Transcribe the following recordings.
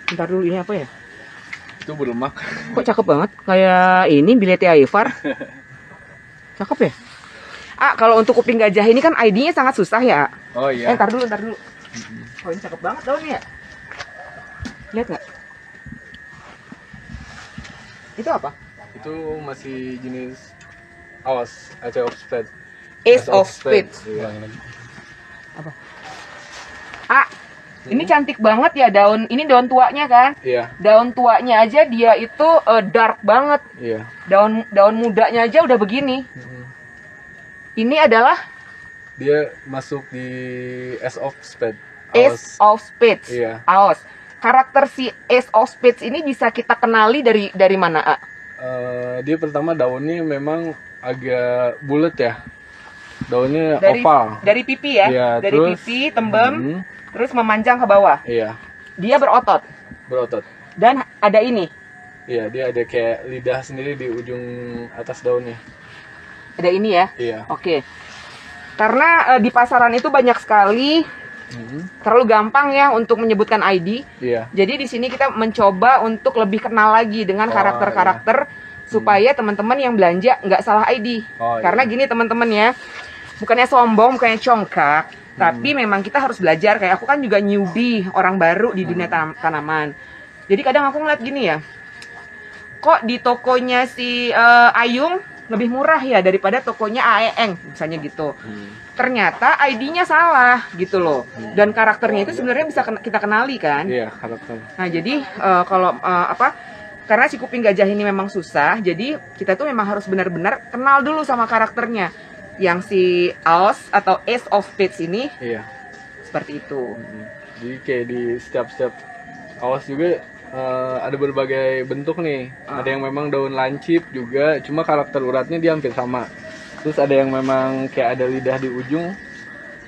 Bentar dulu, ini apa ya? Itu berlemak. Kok cakep banget, kayak ini Bilety Aifar. Cakep ya? Kalau untuk kuping gajah ini kan ID-nya sangat susah ya. Oh iya. Ntar dulu. Oh, ini cakep banget daunnya. Lihat nggak? Itu apa? Itu masih jenis awas, Ace of Spades. Ace of Spades. Iya. Apa? Ini cantik banget ya daun. Ini daun tuanya kan? Iya. Daun tuanya aja dia itu dark banget. Iya. Daun mudanya aja udah begini. Ini adalah Dia masuk di Ace of Spades. Ace of Spades. Iya. Aos. Karakter si Ace of Spades ini bisa kita kenali dari mana, A? Dia pertama daunnya memang agak bulat ya. Daunnya Dari oval. Dari pipi ya? Iya, dari terus, pipi, tembem, terus memanjang ke bawah. Iya. Dia berotot. Berotot. Dan ada ini. Iya, dia ada kayak lidah sendiri di ujung atas daunnya. Ada ini ya? Iya. Oke. Karena di pasaran itu banyak sekali, terlalu gampang ya untuk menyebutkan ID. Iya. Jadi di sini kita mencoba untuk lebih kenal lagi dengan karakter-karakter supaya teman-teman yang belanja nggak salah ID. Karena gini teman-teman ya, bukannya sombong, bukannya congkak, tapi memang kita harus belajar. Kayak aku kan juga newbie, orang baru di dunia tanaman. Jadi kadang aku ngeliat gini ya, kok di tokonya si Ayung lebih murah ya daripada tokonya Aeng, misalnya gitu. Ternyata ID-nya salah gitu loh. Dan karakternya itu sebenarnya bisa kita kenali kan. Iya, karakter. Nah jadi karena si kuping gajah ini memang susah, jadi kita tuh memang harus benar-benar kenal dulu sama karakternya. Yang si Aos atau Ace of Spades ini, iya, seperti itu. Jadi kayak di setiap awas juga ada berbagai bentuk nih. Ada yang memang daun lancip juga, cuma karakter uratnya dia hampir sama. Terus ada yang memang kayak ada lidah di ujung,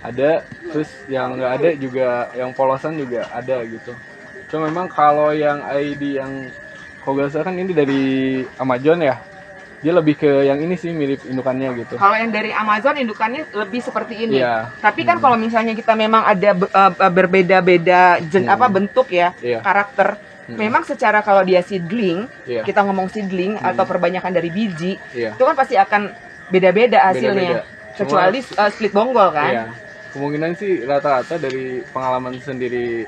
ada. Terus yang nggak ada juga, yang polosan juga ada gitu. Cuma memang kalau yang ID yang kalau nggak salah kan ini dari Amazon ya, dia lebih ke yang ini sih, mirip indukannya gitu. Kalau yang dari Amazon indukannya lebih seperti ini. Iya. Tapi kan kalau misalnya kita memang ada berbeda-beda bentuk ya, Iya. karakter. Memang secara kalau dia seedling, Iya. kita ngomong seedling atau perbanyakan dari biji, Iya. itu kan pasti akan beda-beda hasilnya. Beda-beda. Kecuali split bonggol kan. Iya. Kemungkinan sih rata-rata dari pengalaman sendiri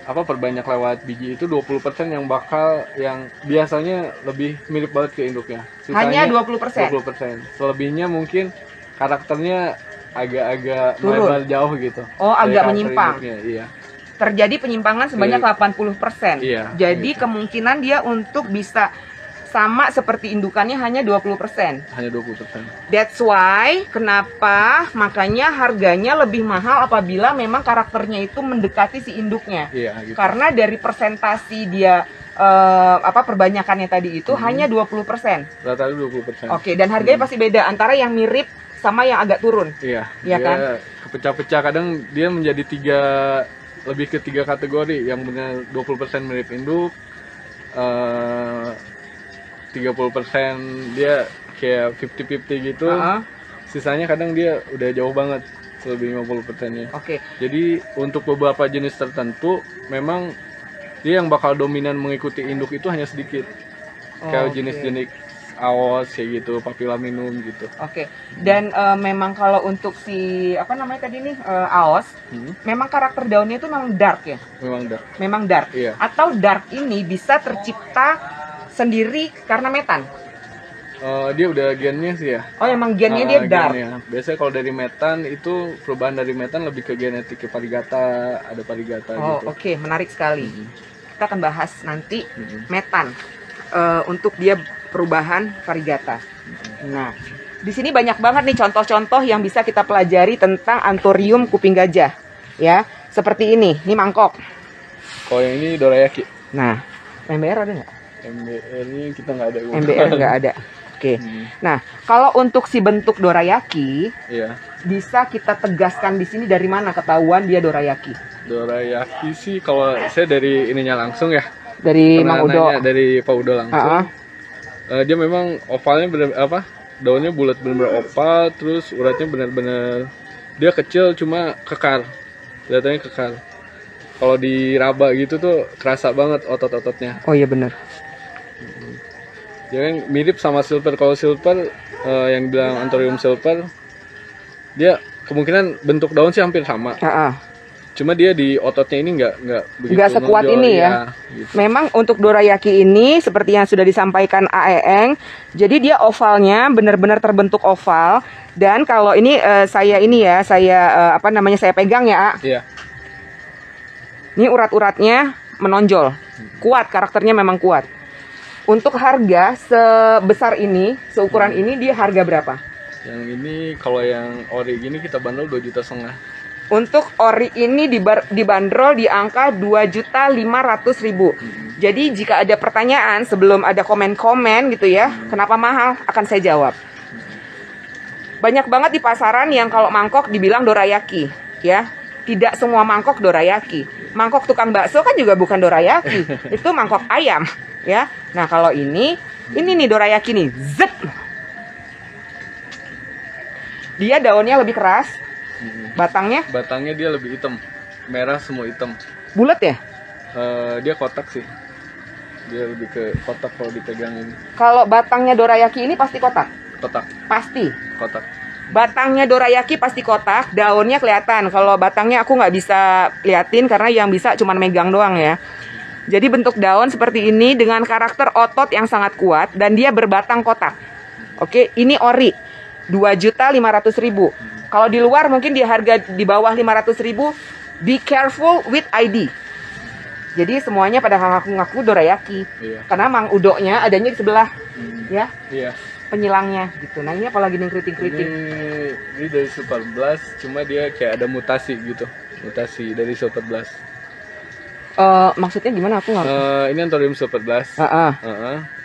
perbanyak lewat biji itu 20% yang bakal yang biasanya lebih mirip banget ke induknya. Hanya 20%. 20%. Selebihnya mungkin karakternya agak-agak Turun. melebar jauh gitu. Oh, dari agak karakter menyimpang. induknya, iya. Terjadi penyimpangan sebanyak 80%. Iya, Jadi gitu. kemungkinan dia untuk bisa sama seperti indukannya hanya 20%. Hanya 20%. That's why kenapa makanya harganya lebih mahal apabila memang karakternya itu mendekati si induknya. Iya, gitu. Karena dari persentasi dia perbanyakannya tadi itu hanya 20%. Rata-rata 20%. Oke, dan harganya pasti beda antara yang mirip sama yang agak turun. Iya. Iya dia kan? kepecah-pecah, kadang dia menjadi lebih ke 3 kategori. Yang benar 20% mirip induk, 30% dia kayak 50-50 gitu. Sisanya kadang dia udah jauh banget, lebih 50%-nya. Oke. Jadi untuk beberapa jenis tertentu memang dia yang bakal dominan mengikuti induk itu hanya sedikit. Kayak jenis-jenis aos kayak gitu, papilaminum gitu. Oke. Dan memang kalau untuk si tadi nih aos, memang karakter daunnya itu memang dark ya. Memang dark. Iya. Atau dark ini bisa tercipta sendiri karena metan. Dia udah gennya sih ya. Oh, emang gennya dia dark. Gennya. Biasanya kalau dari metan itu perubahan dari metan lebih ke genetik varigata, ada varigata gitu. Oke, menarik sekali. Kita akan bahas nanti metan untuk dia perubahan varigata. Nah, di sini banyak banget nih contoh-contoh yang bisa kita pelajari tentang Anthurium kuping gajah. Ya, seperti ini mangkok. Kalau yang ini dorayaki. Nah, MBR ada nggak? MBR ini kita nggak ada. MBR nggak ada. Oke. Nah, kalau untuk si bentuk dorayaki, bisa kita tegaskan di sini dari mana ketahuan dia dorayaki? Dorayaki sih kalau saya dari ininya langsung ya. Dari Mang Udo. Dari Pak Udo langsung. Dia memang ovalnya daunnya bulat benar-benar oval, terus uratnya benar-benar dia kecil cuma kekar. Kelihatannya kekar. kalau diraba gitu tuh kerasa banget otot-ototnya. Oh iya bener. Ya kan mirip sama silver. Kalau silver yang bilang Anthurium silver, dia kemungkinan bentuk daun sih hampir sama. Cuma dia di ototnya ini nggak begitu sekuat nonjol, ini ya. Gitu. Memang untuk dorayaki ini seperti yang sudah disampaikan Aeng, jadi dia ovalnya benar-benar terbentuk oval. Dan kalau ini saya pegang ya. Iya. Ini urat-uratnya menonjol, kuat, karakternya memang kuat. Untuk harga sebesar ini, seukuran ini dia harga berapa? Yang ini kalau yang ori gini kita bandrol 2,5 juta. Untuk ori ini dibanderol di angka 2.500.000. Jadi jika ada pertanyaan sebelum ada komen-komen gitu ya, kenapa mahal, akan saya jawab. Banyak banget di pasaran yang kalau mangkok dibilang dorayaki, ya. Tidak semua mangkok dorayaki. Mangkok tukang bakso kan juga bukan dorayaki, itu mangkok ayam, ya. Nah kalau ini nih dorayaki nih, zet. Dia daunnya lebih keras. Batangnya dia lebih hitam, merah semua hitam. Bulat ya? Dia kotak sih, dia lebih ke kotak kalau dipegangin. Kalau batangnya dorayaki ini pasti kotak? Kotak. Pasti? Kotak. Batangnya dorayaki pasti kotak, daunnya kelihatan. Kalau batangnya aku nggak bisa liatin karena yang bisa cuma megang doang ya. Jadi bentuk daun seperti ini dengan karakter otot yang sangat kuat dan dia berbatang kotak. Oke, ini ori, 2.500.000. Kalau di luar mungkin di harga di bawah 500.000. Be careful with ID. Jadi semuanya pada ngaku-ngaku dorayaki. Iya. Karena Mang Udoknya adanya di sebelah. Ya. Iya. Penyilangnya gitu. Nah ini apalagi nih keriting-keriting. Ini dari Super Blast, cuma dia kayak ada mutasi gitu. Mutasi dari Super Blast. Maksudnya gimana aku nggak? Ini Anthurium Super Blast.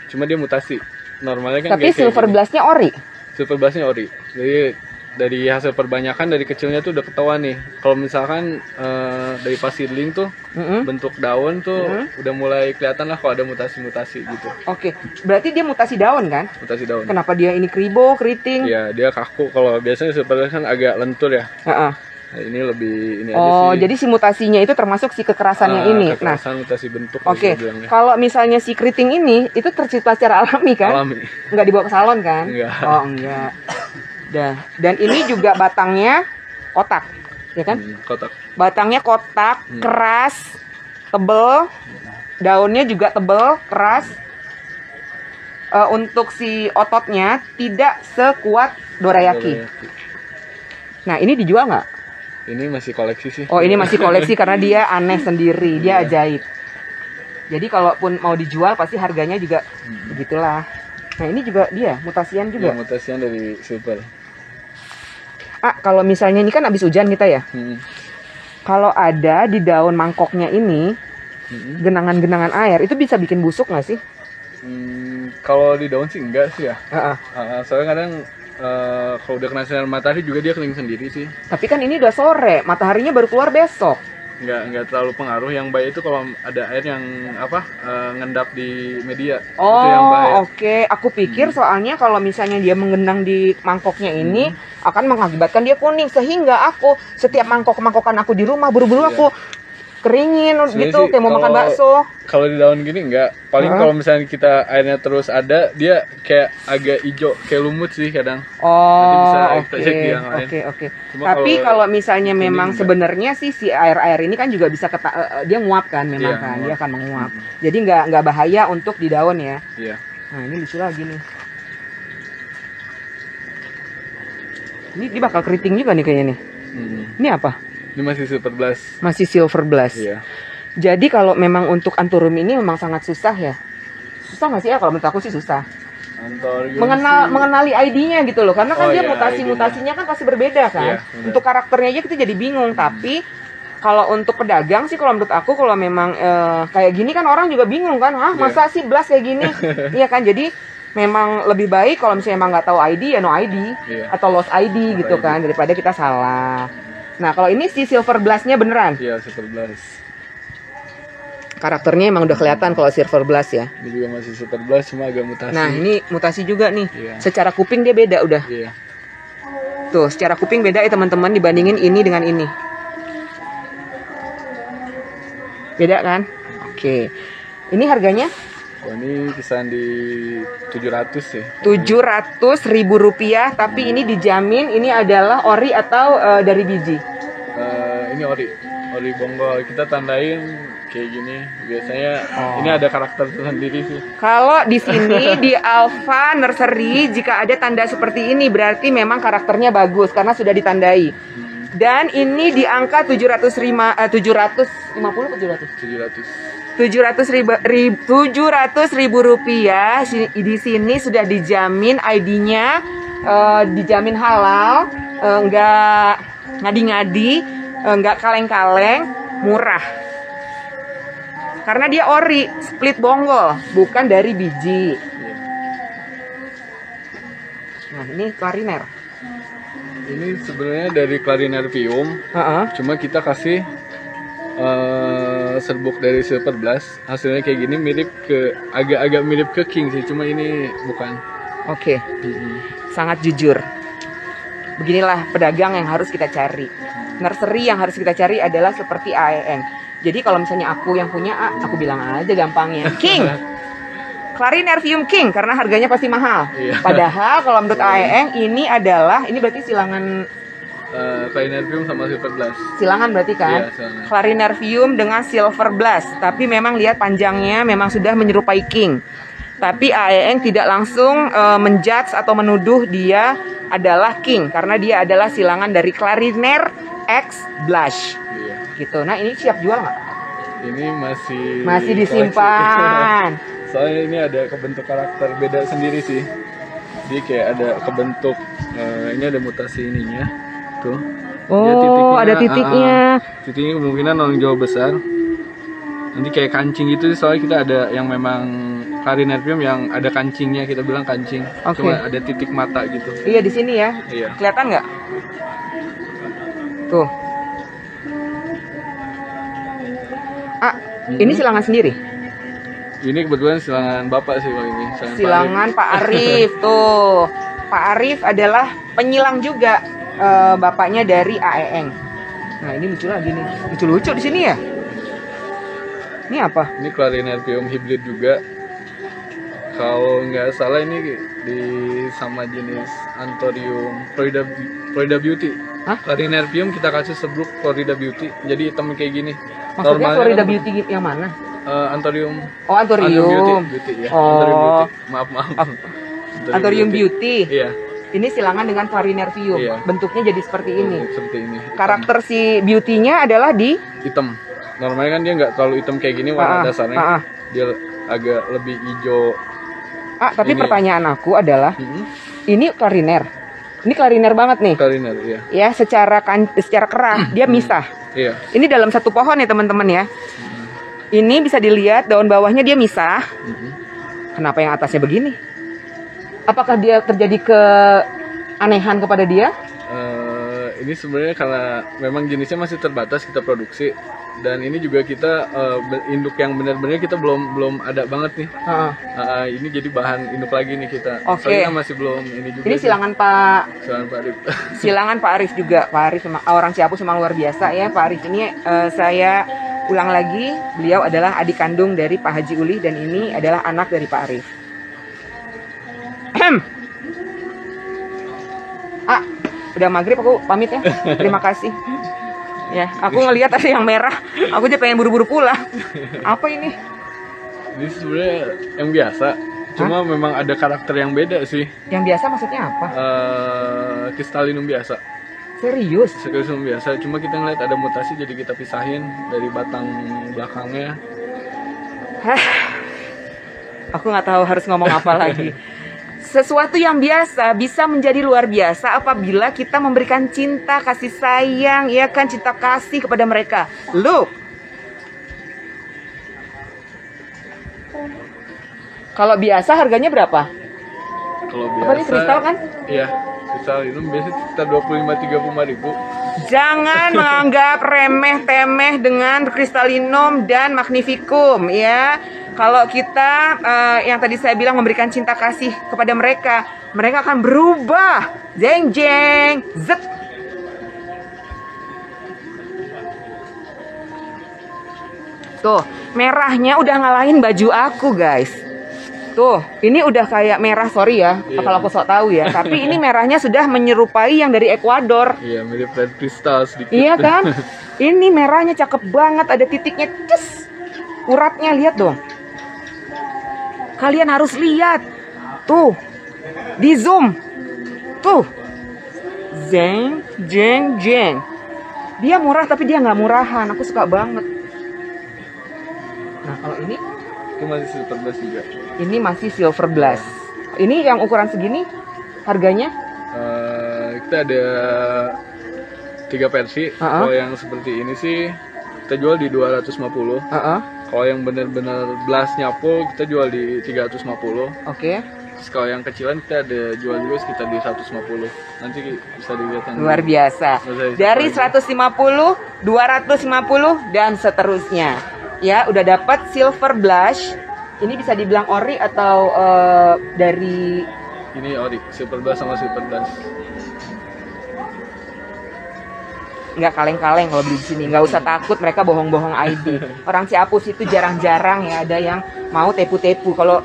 Cuma dia mutasi. Normalnya kan tapi Silver Blast-nya ori. Silver Blast-nya ori. Jadi dari hasil perbanyakan dari kecilnya tuh udah ketahuan nih. Kalau misalkan dari pas seedling tuh bentuk daun tuh udah mulai kelihatan lah kalau ada mutasi-mutasi gitu. Oke, berarti dia mutasi daun kan? Mutasi daun. Kenapa dia ini kribo, keriting? Iya, dia kaku. Kalau biasanya Silver Blast kan agak lentur ya. Nah, ini lebih ini aja sih. Oh, jadi si mutasinya itu termasuk si kekerasannya ini. Kekerasan, mutasi bentuk. Oke. Kalau misalnya si keriting ini itu tercipta secara alami kan? Alami. Nggak dibawa ke salon kan? Enggak. Oh, enggak. Dan ini juga batangnya kotak, ya kan? Kotak. Batangnya kotak, keras, tebel. Daunnya juga tebel, keras. Untuk si ototnya tidak sekuat dorayaki. Nah, ini dijual nggak? Ini masih koleksi sih. Oh, ini masih koleksi karena dia aneh sendiri, dia ajaib. Jadi kalaupun mau dijual pasti harganya juga begitulah. Nah, ini juga dia mutasian juga. Ya, mutasian dari silver. Kalau misalnya ini kan habis hujan kita ya. Kalau ada di daun mangkoknya ini genangan-genangan air, itu bisa bikin busuk nggak sih? Kalau di daun sih enggak sih ya. Soalnya kadang kalau udah kena sinar matahari juga dia kering sendiri sih. Tapi kan ini udah sore, mataharinya baru keluar besok. Nggak terlalu pengaruh. Yang bahaya itu kalau ada air yang ngendap di media. Oh, itu yang bahaya. Oke. Aku pikir soalnya kalau misalnya dia menggenang di mangkoknya ini akan mengakibatkan dia kuning, sehingga aku setiap mangkok-mangkokan aku di rumah buru-buru aku keringin gitu, kayak mau makan bakso. Kalau di daun gini enggak. Paling kalau misalnya kita airnya terus ada, dia kayak agak hijau, kayak lumut sih kadang. Nanti bisa kita cek di yang lain. Oke. Tapi kalau misalnya memang sebenarnya sih si air-air ini kan juga bisa dia nguap kan memang kan, dia akan menguap. Jadi nggak bahaya untuk di daun ya. Iya. Nah, ini lucu lagi nih. Ini dia bakal keriting juga nih kayaknya nih. Ini apa? Ini masih Silver Blast. Masih Silver Blast. Iya. Jadi kalau memang untuk Anthurium ini memang sangat susah ya. Susah nggak sih ya? Kalau menurut aku sih susah. Mengenali ID-nya gitu loh. Karena kan dia mutasi-mutasinya kan pasti berbeda kan. Iya, untuk karakternya aja kita jadi bingung. Tapi kalau untuk pedagang sih kalau menurut aku kalau memang kayak gini kan orang juga bingung kan. Masa sih blast kayak gini? Iya kan, jadi memang lebih baik kalau misalnya emang nggak tahu ID ya no ID. Atau lost ID gitu kan, daripada kita salah. Nah, kalau ini si Silver Blast-nya beneran? Iya, Silver Blast. Karakternya emang udah kelihatan kalau Silver Blast ya. Ini juga masih Silver Blast, cuma agak mutasi. Nah, ini mutasi juga nih. Secara kuping dia beda udah. Iya. Tuh, secara kuping beda ya teman-teman dibandingin ini dengan ini. Beda kan? Oke. Ini harganya? Oh, ini kisaran di 700 sih. 700.000 rupiah, tapi ini dijamin ini adalah ori atau dari biji? Ini ori bonggol. Kita tandain kayak gini. Biasanya ini ada karakter tersendiri sih. Kalau di sini di Alfa Nursery jika ada tanda seperti ini berarti memang karakternya bagus karena sudah ditandai. Dan ini di angka 750 atau 700? 700.000 rupiah. Di sini sudah dijamin ID-nya, dijamin halal, nggak ngadi-ngadi, nggak kaleng-kaleng, murah. Karena dia ori, split bonggol, bukan dari biji. Nah, ini klariner. Ini sebenarnya dari Clarinervium. Cuma kita kasih serbuk dari Silver Blast. Hasilnya kayak gini agak-agak mirip ke King sih, cuma ini bukan. Oke. Sangat jujur. Beginilah pedagang yang harus kita cari. Nursery yang harus kita cari adalah seperti AEN. Jadi kalau misalnya aku yang punya aku bilang aja gampangnya King, Clarinervium King, karena harganya pasti mahal. Padahal kalau menurut AEN ini berarti silangan Clarinervium sama Silver Blast. Silangan berarti kan? Silangan. Clarinervium dengan Silver Blast. Tapi memang lihat panjangnya memang sudah menyerupai King. Tapi AEN tidak langsung menjudge atau menuduh dia adalah King karena dia adalah silangan dari Clariner X Blush. Gitu. Nah, ini siap jual nggak? Ini masih disimpan. Soalnya ini ada kebentuk karakter beda sendiri sih. Jadi kayak ada kebentuk ini ada mutasi ininya. Tuh. Oh, ada titiknya. Titiknya kemungkinan orang Jawa besar. Nanti kayak kancing gitu, soalnya kita ada yang memang Clarinervium yang ada kancingnya, kita bilang kancing. Cuma ada titik mata gitu. Iya, di sini ya. Iya. Kelihatan nggak? Tuh. Ini silangan sendiri? Ini kebetulan silangan Bapak sih Pak ini. Silangan Pak Arif tuh. Pak Arif adalah penyilang juga, bapaknya dari AEN. Nah, ini lucu lagi nih. Lucu-lucu di sini ya. Ini apa? Ini Clarinervium hybrid juga. Kalau nggak salah ini sama jenis Anthurium Florida Beauty. Clarinervium kita kasih sebruk Florida Beauty. Jadi hitam kayak gini. Maksudnya Florida Beauty yang mana? Anthurium. Oh, Anthurium. Beauty ya. Oh. Anthurium Beauty. Maaf. Anthurium Beauty. Iya. Ini silangan dengan Clarinervium. Iya. Bentuknya jadi seperti ini. Seperti ini. Karakter si beauty-nya adalah di hitam. Normalnya kan dia nggak terlalu hitam kayak gini warna dasarnya. Dia agak lebih hijau. Tapi pertanyaan aku adalah ini Clariner. Ini Clariner banget nih. Clariner, iya. Ya, secara kerah dia misah. Iya. Ini dalam satu pohon ya teman-teman ya. Ini bisa dilihat daun bawahnya dia misah. Kenapa yang atasnya begini? Apakah dia terjadi keanehan kepada dia? Ini sebenarnya karena memang jenisnya masih terbatas kita produksi. Dan ini juga kita induk yang benar-benar kita belum ada banget nih. Ini jadi bahan induk lagi nih kita. Soalnya masih belum ini juga. Ini silangan Pak Arif. Silangan Pak Arif juga. Pak Arif orang Ciapus memang luar biasa ya. Pak Arif ini saya ulang lagi, beliau adalah adik kandung dari Pak Haji Uli dan ini adalah anak dari Pak Arif. Udah maghrib aku pamit ya. Terima kasih. Ya, aku ngelihat ada yang merah. Aku aja pengen buru-buru pulang. Apa ini? Ini sebenarnya yang biasa. Cuma memang ada karakter yang beda sih. Yang biasa maksudnya apa? Kristalinum biasa. Serius? Kristalinum biasa. Cuma kita ngeliat ada mutasi jadi kita pisahin dari batang belakangnya. Aku nggak tahu harus ngomong apa lagi. Sesuatu yang biasa bisa menjadi luar biasa apabila kita memberikan cinta, kasih sayang, ya kan, cinta kasih kepada mereka. Look. Kalau biasa harganya berapa? Kalau biasa. Apa ini kristal kan? Iya, kristal itu biasanya sekitar 25-35 ribu. Jangan menganggap remeh-temeh dengan Cristalinum dan Magnificum ya. Kalau kita yang tadi saya bilang memberikan cinta kasih kepada mereka, mereka akan berubah. Jeng jeng, zet. Tuh, merahnya udah ngalahin baju aku, guys. Tuh, ini udah kayak merah, sorry ya, kalau aku sok tahu ya. Tapi ini merahnya sudah menyerupai yang dari Ekuador. Iya, mirip red crystal sedikit. Iya kan? Ini merahnya cakep banget, ada titiknya, ces. Uratnya lihat dong. Kalian harus lihat. Tuh, di zoom. Tuh, jeng, jeng, jeng. Dia murah tapi dia nggak murahan. Aku suka banget. Nah, kalau ini? Itu masih silver blast juga. Ini masih silver blast. Ini yang ukuran segini harganya? Kita ada 3 versi. Kalau yang seperti ini sih kita jual di 250. Kalau yang bener-bener blast nyapu kita jual di 350. Oke. Terus kalau yang kecilan kita ada jual juga sekitar di 150. Nanti bisa dilihat. Luar biasa. Dari 150, 250 dan seterusnya. Ya, udah dapat silver blush. Ini bisa dibilang ori atau dari ini ori, silver blast sama silver blast. Nggak kaleng-kaleng kalau beli di sini. Nggak usah takut mereka bohong-bohong ID. Orang Ciapus itu jarang-jarang ya ada yang mau tepu-tepu. Kalau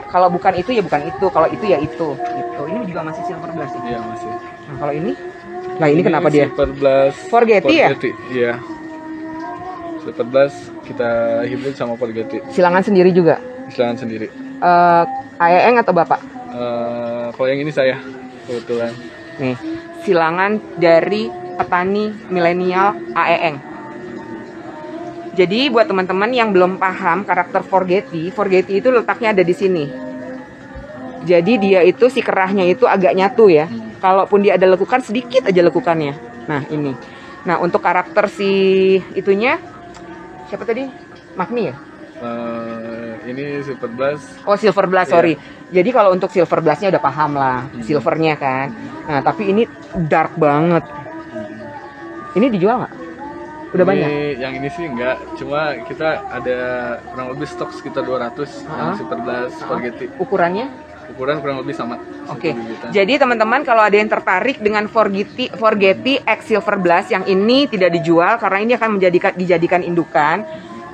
kalau bukan itu ya bukan itu. Kalau itu ya itu. Gitu. Ini juga masih silver blast ya? Iya masih. Nah kalau ini? Nah ini kenapa dia? Silver blast. Forgetti ya? Iya. Silver blast kita hibrid sama Forgetti. Silangan sendiri juga? Silangan sendiri. AEN atau Bapak? Kalau yang ini saya kebetulan. Nih, silangan dari petani milenial AEN. Jadi buat teman-teman yang belum paham karakter Forgetti itu letaknya ada di sini. Jadi dia itu si kerahnya itu agak nyatu ya. Kalaupun dia ada lekukan sedikit aja lekukannya. Nah ini. Nah untuk karakter si itunya siapa tadi? Magni ya? Ini silver blast. Oh silver blast, sorry. Jadi kalau untuk silver blastnya udah paham lah, silvernya kan. Nah tapi ini dark banget. Ini dijual nggak? Udah banyak? Yang ini sih enggak, cuma kita ada kurang lebih stok sekitar 200 yang silver blast Forgetti. Ukurannya? Ukuran kurang lebih sama. Oke. Jadi teman-teman kalau ada yang tertarik dengan Forgetti X Silver Blast yang ini tidak dijual karena ini akan dijadikan indukan.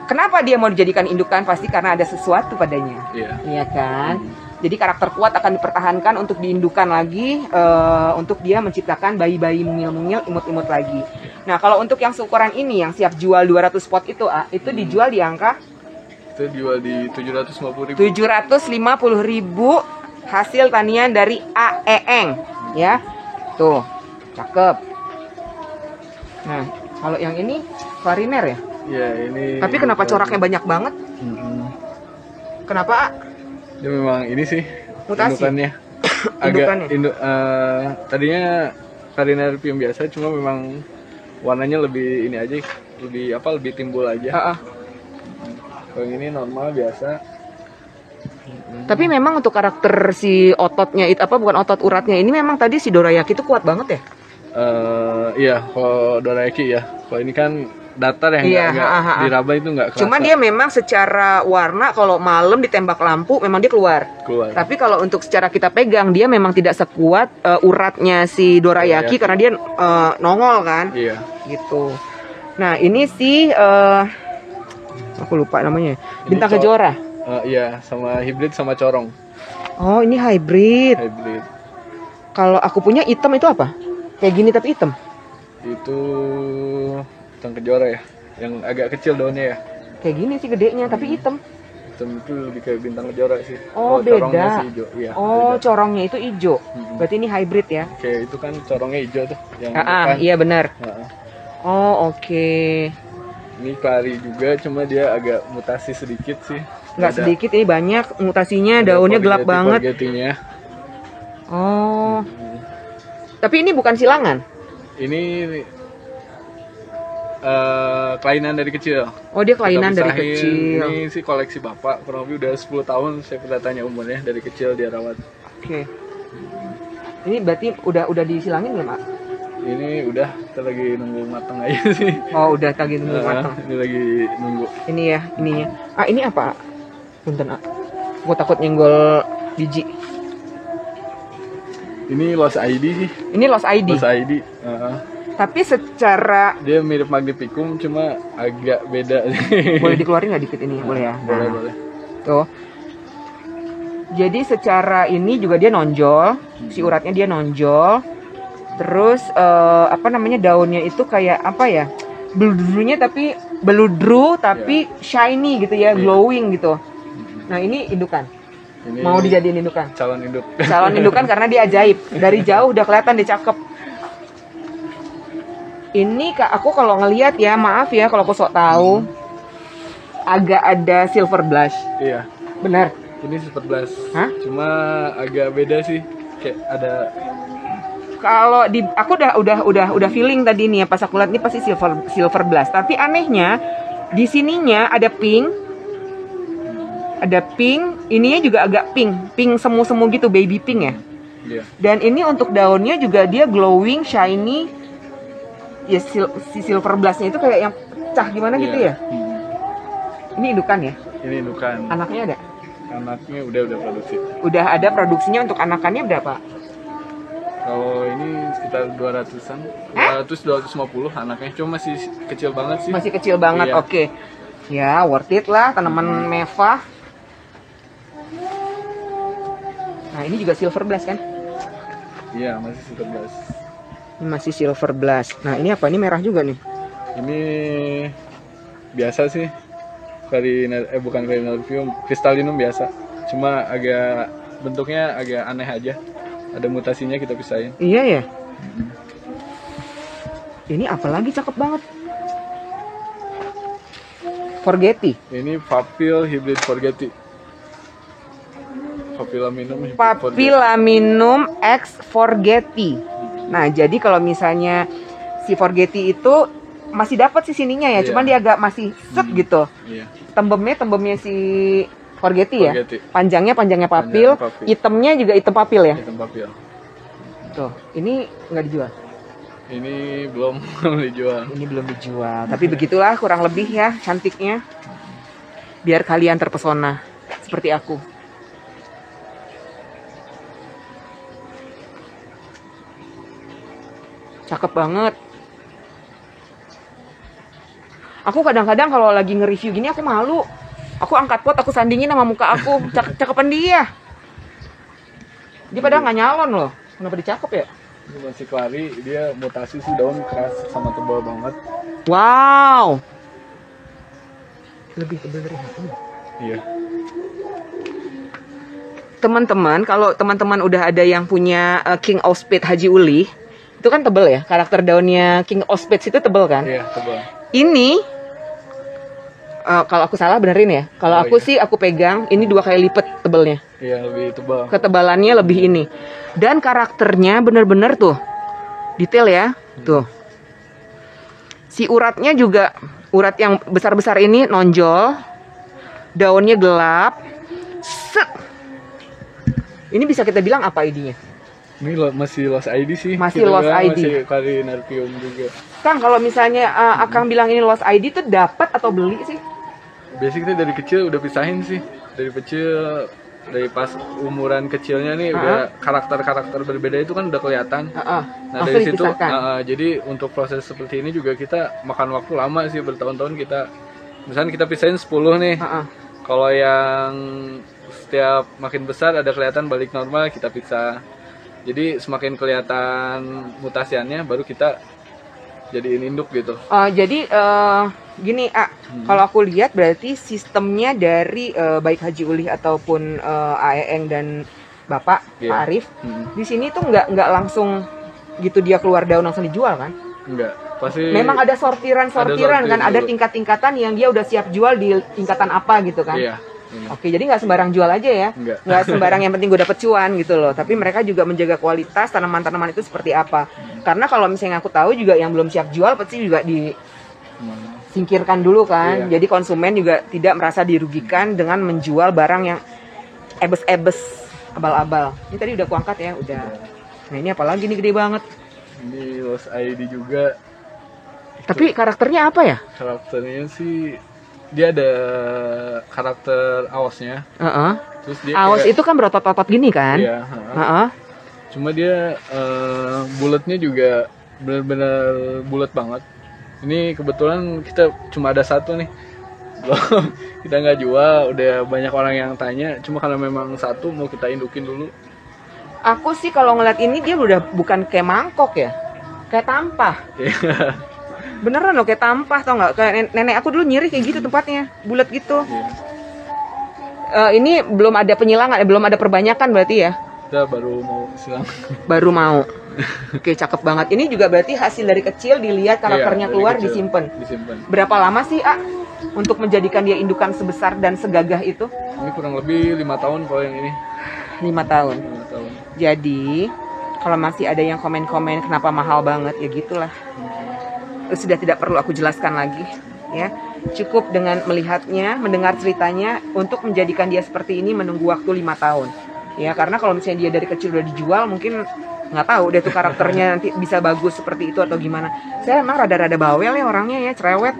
Kenapa dia mau dijadikan indukan? Pasti karena ada sesuatu padanya. Iya kan? Jadi karakter kuat akan dipertahankan untuk diindukan lagi, untuk dia menciptakan bayi-bayi mungil-mungil, imut-imut lagi. Nah kalau untuk yang seukuran ini yang siap jual 200 pot itu dijual di angka? Itu jual di 750.000. 750.000 hasil tanian dari AEN, ya. Tuh, cakep. Nah kalau yang ini variner ya? Iya ini. Tapi kenapa coraknya banyak banget? Kenapa? Ya memang ini sih mutasi. Indukannya agak tadinya variner pium biasa, cuma memang warnanya lebih ini aja, lebih timbul aja. Kalau ini normal biasa. Tapi memang untuk karakter si ototnya itu bukan otot uratnya ini memang tadi si dorayaki itu kuat banget ya? Iya, kalau dorayaki ya. Kalau ini kan datar ya, nggak diraba itu nggak kerasa. Cuman dia memang secara warna kalau malam ditembak lampu memang dia keluar. Tapi kalau untuk secara kita pegang dia memang tidak sekuat uratnya si dorayaki karena dia nongol kan. Iya. Gitu. Nah ini si aku lupa namanya. Bintang Kejora. Iya, sama hibrid sama corong. Oh ini hybrid. Kalau aku punya hitam itu apa? Kayak gini tapi hitam. Itu Bintang Kejora ya, yang agak kecil daunnya ya. Kayak gini sih gedenya, tapi hitam. Hitam itu lebih kayak Bintang Kejora sih. Oh beda. Corongnya sih hijau. Iya, oh beda. Corongnya itu hijau. Berarti ini hybrid ya? Kayak itu kan corongnya hijau tuh. Yang iya benar. Oh oke. Ini klari juga, cuma dia agak mutasi sedikit sih. Nggak sedikit, ini banyak mutasinya, daunnya gelap banget. Oh. Tapi ini bukan silangan? Ini kelainan dari kecil. Oh dia kelainan dari kecil. Ini sih koleksi bapak, kurang lebih udah 10 tahun saya pernah tanya umurnya, dari kecil dia rawat. Oke. Ini berarti udah disilangin belum, Pak? Ini udah, kita lagi nunggu matang aja sih. Oh udah lagi nunggu matang. Ini lagi nunggu. Ini ya, ininya. Ini apa? Punten, gue takut nyenggol biji. Ini Lost ID sih. Ini Lost ID. Lost ID. Tapi secara dia mirip Magnificum cuma agak beda. boleh dikeluarin nggak dikit ini? Boleh ya? Boleh, boleh. Tuh. Jadi secara ini juga dia nonjol, si uratnya dia nonjol. Terus apa namanya, daunnya itu kayak apa ya? Beludru tapi shiny gitu ya, glowing gitu. Nah, ini indukan. Ini Mau dijadiin indukan. calon induk. Calon indukan karena dia ajaib. Dari jauh udah kelihatan dia cakep. Ini aku kalau ngelihat ya, maaf ya kalau aku sok tahu, agak ada silver blush. Iya. Benar. Ini silver blush. Hah? Cuma agak beda sih. Kayak ada. Kalau di aku udah feeling tadi nih ya, pas aku lihat ini pasti silver blush. Tapi anehnya di sininya ada pink. Ada pink, ininya juga agak pink semu-semu gitu, baby pink ya. Iya. Dan ini untuk daunnya juga dia glowing, shiny. Ya si silver blushnya itu kayak yang pecah gimana gitu ya. Ini indukan ya? Ini indukan. Anaknya ada? Anaknya udah produksi. Udah ada produksinya. Untuk anakannya berapa? Kalau ini sekitar 200-an. 200-250 anaknya. Cuma masih kecil banget sih. Masih kecil banget, iya. Oke. Ya, worth it lah, tanaman mewah. Nah, ini juga silver blush kan? Iya, masih silver blush. Ini masih silver blush. Nah, ini apa? Ini merah juga nih. Ini biasa sih. Bukan Carinarpium, Crystallinum biasa. Cuma agak bentuknya agak aneh aja. Ada mutasinya, kita pisahin. Iya ya. Ini apalagi cakep banget. Forgetti. Ini Papil hybrid Forgetti. Papilaminum X Forgetti. Nah, jadi kalau misalnya si Forgetti itu masih dapat sih sininya ya, cuman dia agak masih set gitu. Iya. Tembemnya si Forgetti ya. Panjangnya papil, papil. Hitamnya juga hitam papil ya. Hitam papil. Tuh, ini nggak dijual. Ini belum dijual. Ini belum dijual, tapi begitulah kurang lebih ya cantiknya. Biar kalian terpesona seperti aku. Cakep banget. Aku kadang-kadang kalau lagi nge-review gini aku malu. Aku angkat pot, aku sandingin sama muka aku. Cakepan dia. Dia padahal nggak nyalon loh. Kenapa dicakep ya? Ini masih klari, dia mutasi sih, daun keras sama tebal banget. Wow. Lebih tebal dari aku. Iya. Teman-teman, kalau teman-teman udah ada yang punya King of Spades Haji Uli, itu kan tebal ya. Karakter daunnya King of Spades itu tebal kan? Iya, tebal. Ini kalau aku salah benerin ya. Kalau aku sih aku pegang ini 2 kali lipat tebalnya. Iya, lebih tebal. Ketebalannya lebih ini. Dan karakternya bener-bener tuh detail ya. Tuh. Si uratnya juga urat yang besar-besar ini nonjol. Daunnya gelap. Set. Ini bisa kita bilang apa ID-nya? Ini masih Lost ID sih. Masih Lost ID. Masih Carinarpium juga. Kang, kalau misalnya Akang bilang ini Lost ID tuh dapat atau beli sih? Biasanya kita dari kecil udah pisahin sih. Dari pas umuran kecilnya nih udah karakter-karakter berbeda itu kan udah kelihatan. Nah, dari situ jadi untuk proses seperti ini juga kita makan waktu lama sih, bertahun-tahun kita. Misalnya kita pisahin 10 nih. Kalau yang setiap makin besar ada kelihatan balik normal, kita pisah. Jadi semakin kelihatan mutasiannya baru kita jadiin induk gitu. Jadi gini, kalau aku lihat berarti sistemnya dari baik Haji Uli ataupun Aeng dan Bapak Pak Arif di sini tuh nggak langsung gitu dia keluar daun langsung dijual kan? Enggak, pasti. Memang ada sortiran kan, ada tingkat-tingkatan yang dia udah siap jual di tingkatan apa gitu kan? Iya. Oke, jadi nggak sembarang jual aja ya, nggak sembarang yang penting gue dapet cuan gitu loh. Tapi mereka juga menjaga kualitas tanaman-tanaman itu seperti apa. Karena kalau misalnya aku tahu juga yang belum siap jual pasti juga disingkirkan dulu kan. Jadi konsumen juga tidak merasa dirugikan dengan menjual barang yang ebes-ebes, abal-abal. Ini tadi udah kuangkat ya, udah. Nah ini apalagi nih gede banget. Ini Lost ID juga. Tapi karakternya apa ya? Karakternya sih dia ada karakter awasnya. Terus dia awas kayak, itu kan berotot-otot gini kan? Iya. Cuma dia bulatnya juga bener-bener bulat banget. Ini kebetulan kita cuma ada satu nih. Belum kita nggak jual, udah banyak orang yang tanya. Cuma karena memang satu mau kita indukin dulu. Aku sih kalau ngeliat ini dia udah bukan kayak mangkok ya, kayak tampah. Beneran loh kayak tampah, tau nggak? Kayak nenek aku dulu nyiri kayak gitu tempatnya, bulat gitu. Ini belum ada penyilangan, belum ada perbanyakan berarti ya? Kita baru mau silang. Baru mau. Oke, cakep banget. Ini juga berarti hasil dari kecil dilihat karakternya keluar, disimpan. Berapa lama sih, untuk menjadikan dia indukan sebesar dan segagah itu? Ini kurang lebih 5 tahun kalau yang ini. 5 tahun. Jadi, kalau masih ada yang komen-komen kenapa mahal banget, ya gitulah. Sudah tidak perlu aku jelaskan lagi, ya. Cukup dengan melihatnya, mendengar ceritanya, untuk menjadikan dia seperti ini menunggu waktu 5 tahun. Ya, karena kalau misalnya dia dari kecil udah dijual, mungkin nggak tahu deh tuh karakternya nanti bisa bagus seperti itu atau gimana. Saya emang rada-rada bawel ya orangnya ya, cerewet,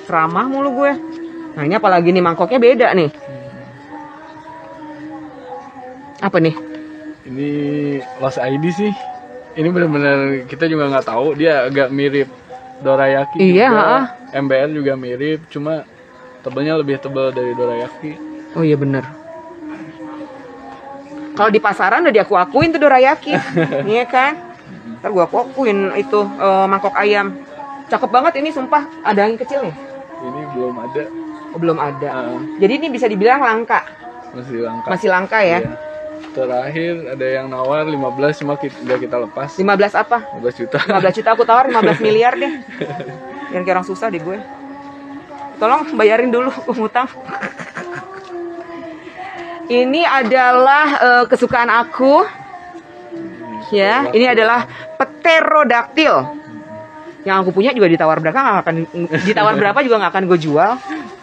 ceramah mulu gue. Nah ini apalagi nih mangkoknya beda nih. Apa nih? Ini Lost ID sih. Ini benar-benar kita juga nggak tahu. Dia agak mirip dorayaki. Iya. Juga. MBR juga mirip, cuma tebelnya lebih tebal dari dorayaki. Oh iya bener. Kalau di pasaran udah diaku-akuin tuh dorayaki, iya kan? Ntar gua akuin itu mangkok ayam. Cakep banget ini sumpah. Ada yang kecil nih? Ini belum ada. Oh, belum ada. Jadi ini bisa dibilang langka. Masih langka. Masih langka ya? Iya. Terakhir ada yang nawar 15 cuma udah kita lepas. 15 apa? 15 juta. 15 juta aku tawar 15 miliar deh. Yang kayak orang susah deh gue. Tolong bayarin dulu utang. Ini adalah kesukaan aku. Ya, ini adalah pterodaktil. Yang aku punya juga ditawar berapa juga nggak akan gue jual.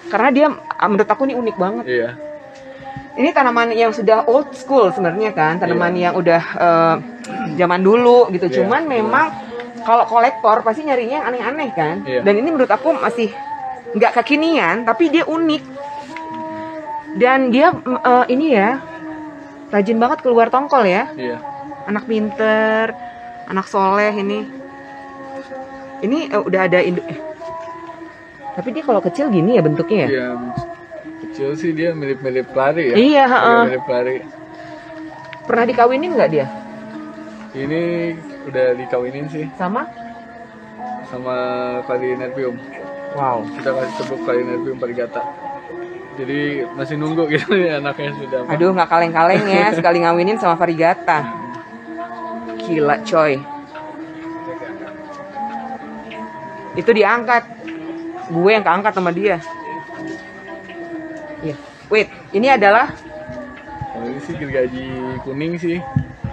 Karena dia menurut aku ini unik banget. Iya. Ini tanaman yang sudah old school sebenarnya kan, tanaman yang udah zaman dulu gitu. Cuman memang kalau kolektor pasti nyarinya yang aneh-aneh kan. Dan ini menurut aku masih nggak kekinian, tapi dia unik. Dan dia ini ya rajin banget keluar tongkol ya. Iya. Anak pinter, anak soleh ini. Ini udah ada induk. Tapi dia kalau kecil gini ya bentuknya ya. Iya. Kecil sih dia mirip-mirip lari ya. Iya. Mirip lari. Pernah dikawinin nggak dia? Ini udah dikawinin sih. Sama Clarinervium. Wow. Kita kasih sebut Clarinervium variegata. Jadi masih nunggu gitu nih anaknya sudah. Aduh nggak kaleng-kaleng ya sekali ngawinin sama variegata. Gila coy. Itu diangkat. Gue yang keangkat sama dia. Iya. Wait, ini adalah ini sih gergaji kuning sih.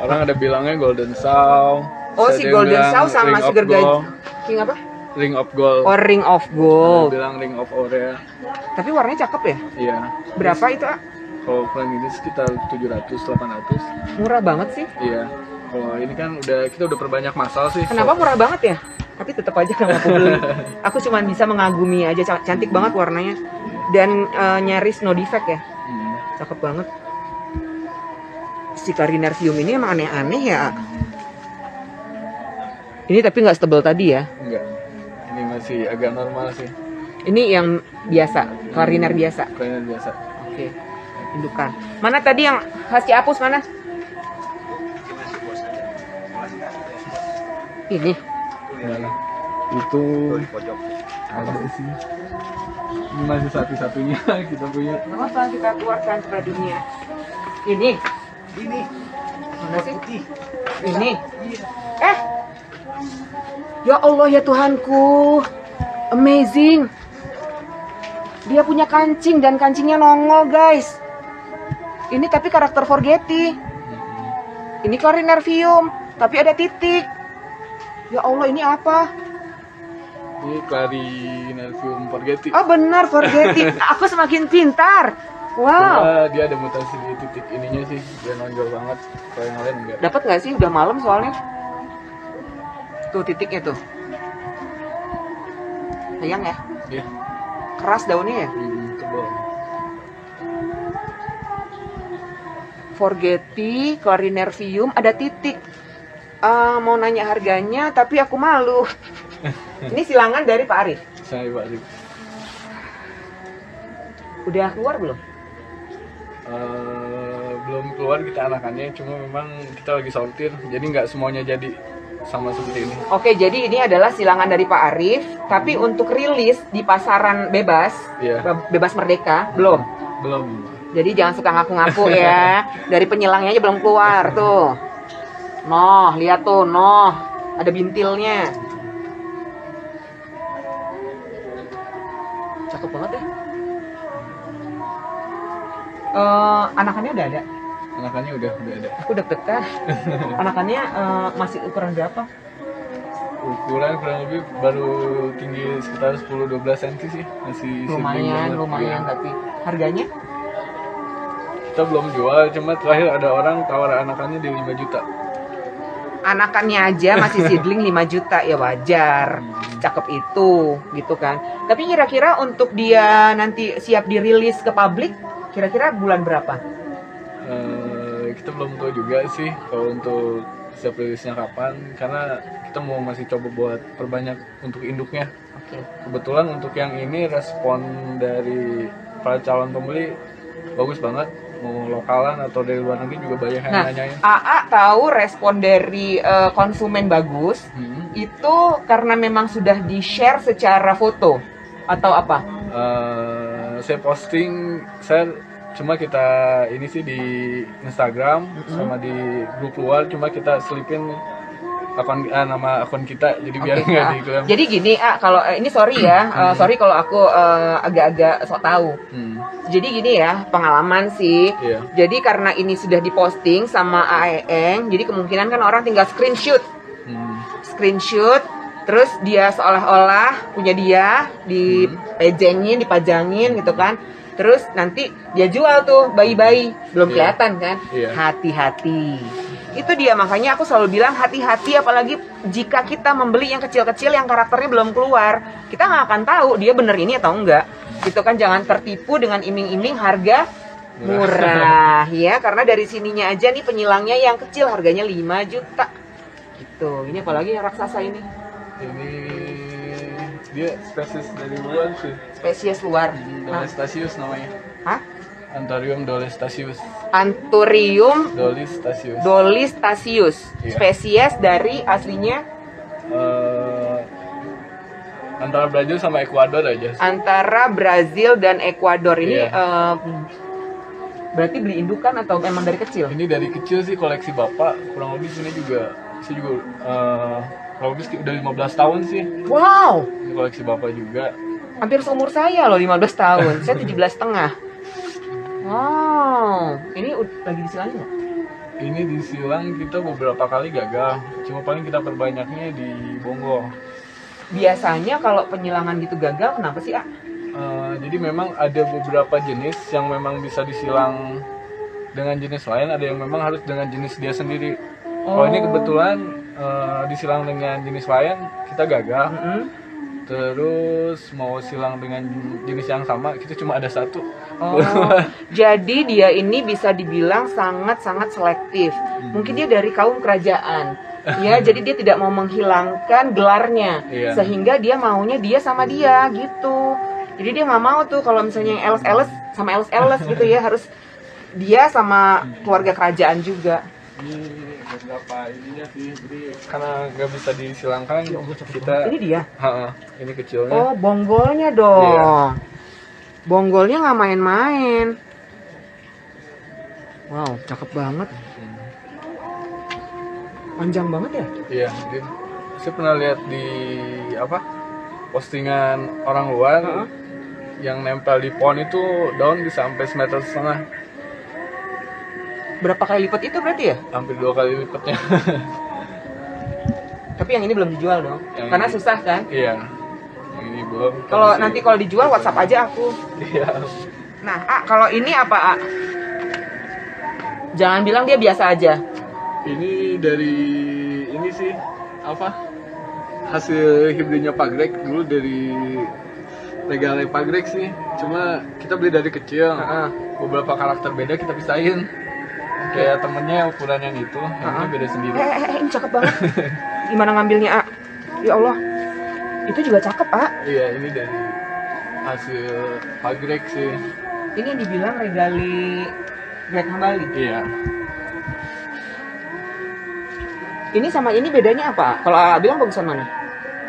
Orang ada bilangnya golden sow. Oh si golden sow sama si gergaji king apa? Ring of gold. Oh ring of gold. Ada bilang ring of aurea. Tapi warnanya cakep ya? Iya. Berapa itu? Kalau plan ini sekitar 700-800. Murah banget sih. Iya. Kalau ini kan kita udah perbanyak masal sih. Kenapa murah banget ya? Tapi tetap aja nggak aku beli. Aku cuma bisa mengagumi aja, cantik banget warnanya. Dan nyaris no defect ya. Cakep banget. Si Clarinervium ini emang aneh-aneh ya. Ini tapi nggak setebal tadi ya? Enggak. Ini masih agak normal sih. Ini yang biasa, Clariner biasa. Clariner biasa. Oke. Indukan. Mana tadi yang husky apus mana? Ini. Mana? Itu ada sih. Ini masih satu-satunya kita punya. Kenapa kita keluarkan kepada dunia? Ini. Mana sih? Ini. Ya Allah ya Tuhanku. Amazing. Dia punya kancing dan kancingnya nongol guys. Ini tapi karakter Forgetti. Ini Clarinervium tapi ada titik. Ya Allah ini apa? Ini Clarinervium Forgetti. Oh benar Forgetti. Aku semakin pintar. Wow. Dia ada mutasi di titik ininya sih. Dia nonjol banget. Kalau yang lain enggak. Dapat nggak sih? Udah malam soalnya. Tuh titiknya tuh. Sayang ya. Iya. Keras daunnya ya. Tebal. Forgetti, Clarinervium ada titik. mau nanya harganya, tapi aku malu. Ini silangan dari Pak Arif. Saya Pak Arif. Udah keluar belum? Belum keluar kita anakannya, cuma memang kita lagi sortir, jadi nggak semuanya jadi sama seperti ini. Oke, jadi ini adalah silangan dari Pak Arif, tapi untuk rilis di pasaran bebas, bebas merdeka, belum? Belum. Jadi jangan suka ngaku-ngaku ya. Dari penyilangnya aja belum keluar tuh. Noh, lihat tuh, noh, ada bintilnya. Cakep banget ya. Anakannya udah ada? Anakannya udah ada. Aku deg-degan. Anakannya masih ukuran berapa? Ukuran kurang lebih baru tinggi sekitar 10-12 cm sih. Masih lumayan ya. Tapi harganya? Kita belum jual, cuma terakhir ada orang tawar anakannya di 5 juta. Anakannya aja masih seedling 5 juta, ya wajar. Cakep itu, gitu kan. Tapi kira-kira untuk dia nanti siap dirilis ke publik, kira-kira bulan berapa? Kita belum tahu juga sih kalau untuk siap rilisnya kapan, karena kita mau masih coba buat perbanyak untuk induknya. Kebetulan untuk yang ini respon dari para calon pembeli bagus banget, mau lokalan atau dari luar negeri juga banyak yang nanyain. AA tahu respon dari konsumen bagus itu karena memang sudah di-share secara foto atau apa? Saya posting, cuma kita ini sih di Instagram sama di grup luar, cuma kita selipin nama akun kita, jadi biar nggak diklaim. Jadi gini, kalau ini sorry ya, sorry kalau aku agak-agak sok tahu. Jadi gini ya, pengalaman sih. Jadi karena ini sudah diposting sama AEeng, jadi kemungkinan kan orang tinggal screenshot, terus dia seolah-olah punya dia, dipajangin gitu kan. Terus nanti dia jual tuh bayi-bayi, belum kelihatan kan? Hati-hati. Itu dia, makanya aku selalu bilang hati-hati, apalagi jika kita membeli yang kecil-kecil yang karakternya belum keluar, kita nggak akan tahu dia bener ini atau enggak. Gitu kan, jangan tertipu dengan iming-iming harga murah ya, karena dari sininya aja nih penyilangnya yang kecil harganya 5 juta. Gitu. Ini apalagi yang raksasa ini? Ini dia spesies dari luar sih. Spesies luar. Dolestasius namanya. Hah? Anthurium dolestasius. Anthurium dolestasius. Spesies dari aslinya antara Brazil sama Ekuador aja. Antara Brazil dan Ekuador ini berarti beli indukan atau memang dari kecil? Ini dari kecil sih, koleksi bapak. Kurang lebih sini juga saya juga kalau udah 15 tahun sih. Wow. Ini koleksi bapak juga. Hampir seumur saya loh, 15 tahun. Saya 17,5. Wow. Ini lagi disilangin nggak? Ini disilang kita beberapa kali gagal. Cuma paling kita perbanyaknya di Bonggol. Biasanya kalau penyilangan gitu gagal, kenapa sih, Jadi memang ada beberapa jenis yang memang bisa disilang dengan jenis lain. Ada yang memang harus dengan jenis dia sendiri. Kalau ini kebetulan disilang dengan jenis lain, kita gagal. Terus mau silang dengan jenis yang sama, kita cuma ada satu. Jadi dia ini bisa dibilang sangat-sangat selektif. Mungkin dia dari kaum kerajaan. Ya, jadi dia tidak mau menghilangkan gelarnya. Sehingga dia maunya dia sama dia gitu. Jadi dia nggak mau tuh kalau misalnya yang LS sama LS gitu ya, harus dia sama keluarga kerajaan juga. Ini beberapa ininya sih, jadi karena nggak bisa disilangkan kita. Ini dia? Ini kecilnya. Oh, bonggolnya dong. Bonggolnya nggak main-main. Wow, cakep banget. Panjang banget ya? Iya, saya pernah lihat di postingan orang luar yang nempel di pohon itu daun bisa sampai 1,5 meter. Berapa kali lipat itu berarti ya? Hampir 2 kali lipatnya. Tapi yang ini belum dijual dong? Karena susah kan? Iya, yang ini belum. Kalau nanti kalau dijual WhatsApp aja aku. Iya. Nah, kalau ini apa, Jangan bilang dia biasa aja. Ini dari ini sih hasil hibridnya Pagrek, dulu dari Regale Pagrek sih. Cuma kita beli dari kecil. Beberapa karakter beda kita pisahin. Kayak temennya ukuran yang itu, yang ini beda sendiri. Ini cakep banget. Gimana ngambilnya, A? Ya Allah. Itu juga cakep, A. Iya, ini dari hasil Pagrek sih. Ini yang dibilang regali Greg Hambali. Iya. Ini sama ini bedanya apa? Kalau A bilang bagusan mana?